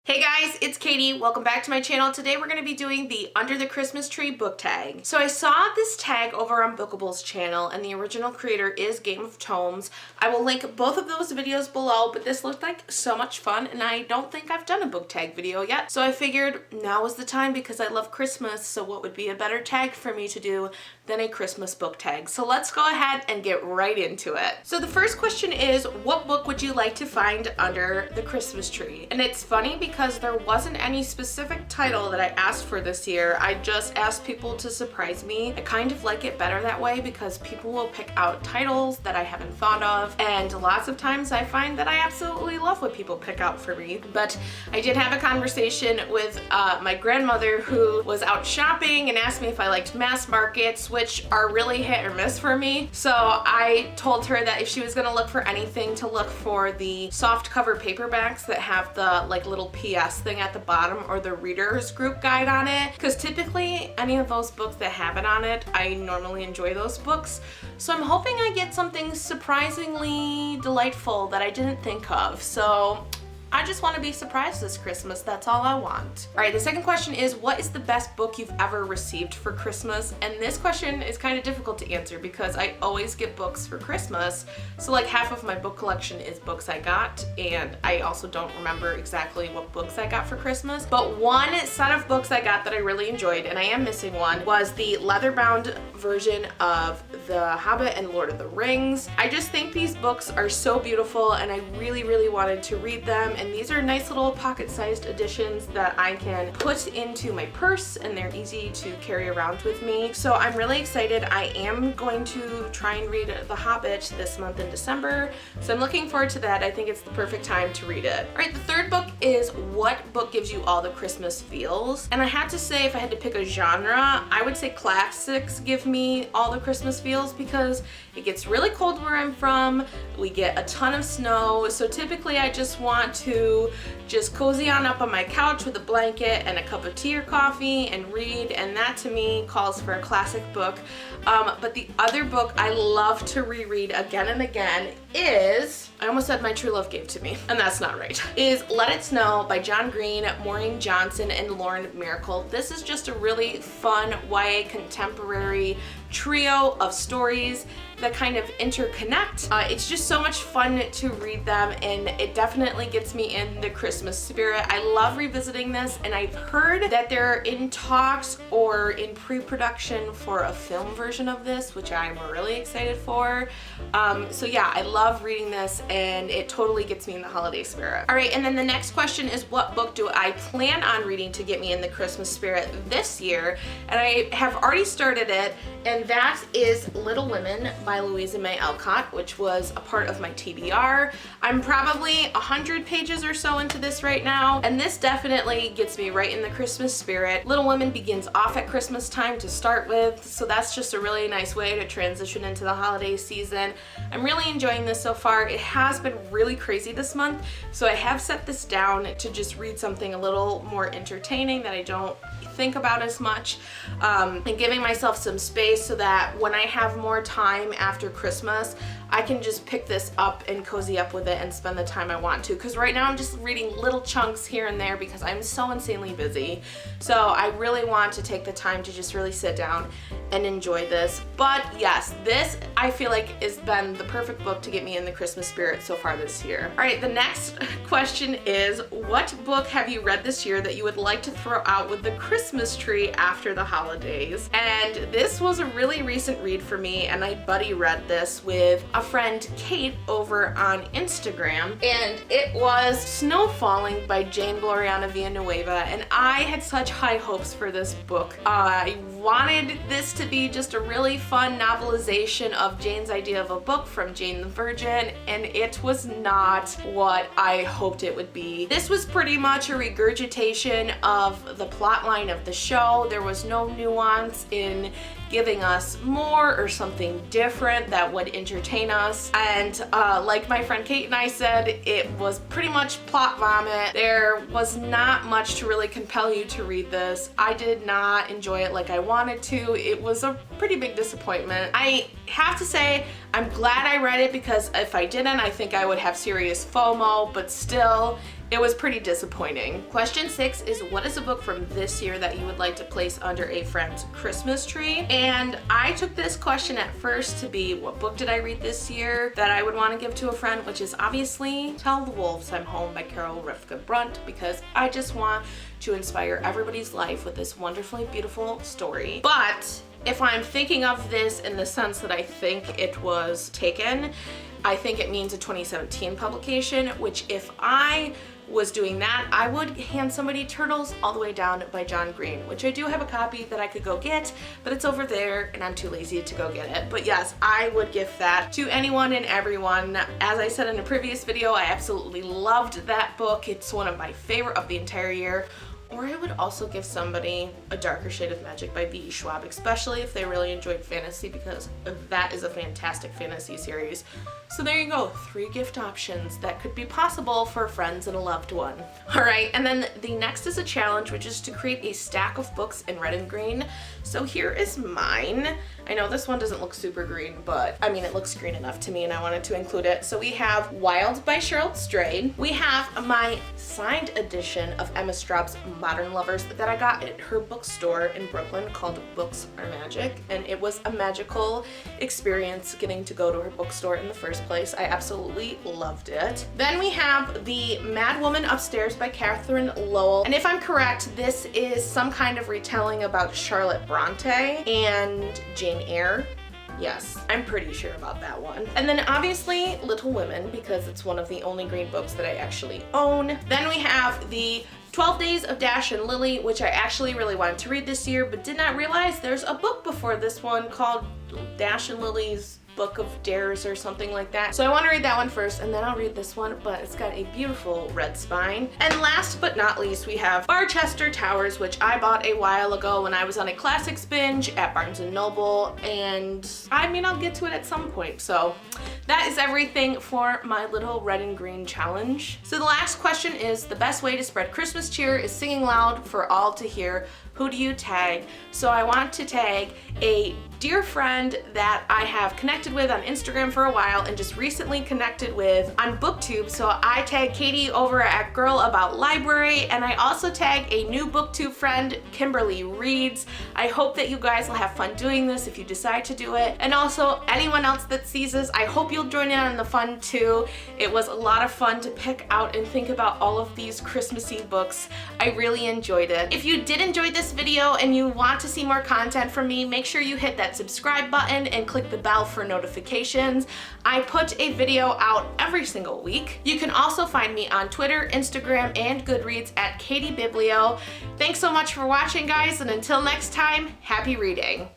Hey guys, it's Katie. Welcome back to my channel. Today we're going to be doing the Under the Christmas Tree book tag. So I saw this tag over on Bookable's channel and the original creator is Game of Tomes. I will link both of those videos below, but this looked like so much fun and I don't think I've done a book tag video yet. So I figured now is the time because I love Christmas, so what would be a better tag for me to do than a Christmas book tag. So let's go ahead and get right into it. So the first question is, what book would you like to find under the Christmas tree? And it's funny because there wasn't any specific title that I asked for this year. I just asked people to surprise me. I kind of like it better that way because people will pick out titles that I haven't thought of, and lots of times I find that I absolutely love what people pick out for me. But I did have a conversation with my grandmother who was out shopping and asked me if I liked mass markets, which are really hit or miss for me. So I told her that if she was gonna look for anything, to look for the soft cover paperbacks that have the like little PS thing at the bottom or the reader's group guide on it, because typically any of those books that have it on it, I normally enjoy those books. So I'm hoping I get something surprisingly delightful that I didn't think of. So I just want to be surprised this Christmas. That's all I want. All right, the second question is, what is the best book you've ever received for Christmas? And this question is kind of difficult to answer because I always get books for Christmas. So like half of my book collection is books I got, and I also don't remember exactly what books I got for Christmas. But one set of books I got that I really enjoyed, and I am missing one, was the leather-bound version of The Hobbit and Lord of the Rings. I just think these books are so beautiful and I really, really wanted to read them. And these are nice little pocket-sized editions that I can put into my purse and they're easy to carry around with me. So I'm really excited. I am going to try and read The Hobbit this month in December. So I'm looking forward to that. I think it's the perfect time to read it. All right, the third book is, what book gives you all the Christmas feels? And I had to say, if I had to pick a genre, I would say classics give me all the Christmas feels because it gets really cold where I'm from. We get a ton of snow. So typically I just want to just cozy on up on my couch with a blanket and a cup of tea or coffee and read, and that to me calls for a classic book. But the other book I love to reread again and again is, I almost said My True Love Gave to Me, and that's not right, is Let It Snow by John Green, Maureen Johnson, and Lauren Miracle. This is just a really fun YA contemporary trio of stories that kind of interconnect. It's just so much fun to read them, and it definitely gets me in the Christmas spirit. I love revisiting this, and I've heard that they're in talks or in pre-production for a film version of this, which I'm really excited for. So yeah, I love reading this and it totally gets me in the holiday spirit. All right, and then the next question is, what book do I plan on reading to get me in the Christmas spirit this year? And I have already started it, and that is Little Women by Louisa May Alcott, which was a part of my TBR. I'm probably 100 pages or so into this right now, and this definitely gets me right in the Christmas spirit. Little Women begins off at Christmas time to start with, so that's just a really nice way to transition into the holiday season. I'm really enjoying this so far. It has been really crazy this month, so I have set this down to just read something a little more entertaining that I don't think about as much, and giving myself some space so that when I have more time after Christmas, I can just pick this up and cozy up with it and spend the time I want to, because right now I'm just reading little chunks here and there because I'm so insanely busy. So I really want to take the time to just really sit down and enjoy this. But yes, this I feel like has been the perfect book to get me in the Christmas spirit so far this year. All right, the next question is, what book have you read this year that you would like to throw out with the Christmas tree after the holidays? And this was a really recent read for me, and I buddy read this with a friend, Kate, over on Instagram, and it was Snow Falling by Jane Gloriana Villanueva, and I had such high hopes for this book. I wanted this to be just a really fun novelization of Jane's idea of a book from Jane the Virgin, and it was not what I hoped it would be. This was pretty much a regurgitation of the plot line of the show. There was no nuance in giving us more or something different that would entertain us. And like my friend Kate and I said, it was pretty much plot vomit. There was not much to really compel you to read this. I did not enjoy it like I wanted to. It was a pretty big disappointment. I have to say, I'm glad I read it, because if I didn't, I think I would have serious FOMO, but still, it was pretty disappointing. Question 6 is, what is a book from this year that you would like to place under a friend's Christmas tree? And I took this question at first to be, what book did I read this year that I would want to give to a friend, which is obviously Tell the Wolves I'm Home by Carol Rivka Brunt, because I just want to inspire everybody's life with this wonderfully beautiful story. But if I'm thinking of this in the sense that I think it was taken, I think it means a 2017 publication, which if I was doing that, I would hand somebody Turtles All the Way Down by John Green, which I do have a copy that I could go get, but it's over there and I'm too lazy to go get it. But yes, I would gift that to anyone and everyone. As I said in a previous video, I absolutely loved that book. It's one of my favorite of the entire year. Or I would also give somebody A Darker Shade of Magic by V.E. Schwab, especially if they really enjoyed fantasy, because that is a fantastic fantasy series. So there you go, 3 gift options that could be possible for friends and a loved one. All right, and then the next is a challenge, which is to create a stack of books in red and green. So here is mine. I know this one doesn't look super green, but I mean, it looks green enough to me and I wanted to include it. So we have Wild by Cheryl Strayed. We have my signed edition of Emma Straub's Modern Lovers that I got at her bookstore in Brooklyn called Books Are Magic, and it was a magical experience getting to go to her bookstore in the first place. I absolutely loved it. Then we have The Mad Woman Upstairs by Catherine Lowell, and if I'm correct, this is some kind of retelling about Charlotte Bronte and Jane Eyre. Yes, I'm pretty sure about that one. And then obviously Little Women, because it's one of the only green books that I actually own. Then we have the 12 Days of Dash and Lily, which I actually really wanted to read this year, but did not realize there's a book before this one called Dash and Lily's Book of Dares or something like that. So I want to read that one first and then I'll read this one, but it's got a beautiful red spine. And last but not least, we have Barchester Towers, which I bought a while ago when I was on a classics binge at Barnes & Noble, and I mean, I'll get to it at some point. So that is everything for my little red and green challenge. So the last question is, the best way to spread Christmas cheer is singing loud for all to hear. Who do you tag? So I want to tag a dear friend that I have connected with on Instagram for a while and just recently connected with on BookTube. So I tag Katie over at Girl About Library, and I also tag a new BookTube friend, Kimberly Reads. I hope that you guys will have fun doing this if you decide to do it. And also anyone else that sees this, I hope you'll join in on the fun too. It was a lot of fun to pick out and think about all of these Christmassy books. I really enjoyed it. If you did enjoy this video and you want to see more content from me, make sure you hit that subscribe button and click the bell for notifications. I put a video out every single week. You can also find me on Twitter, Instagram, and Goodreads at Katie Biblio. Thanks so much for watching, guys, and until next time, happy reading.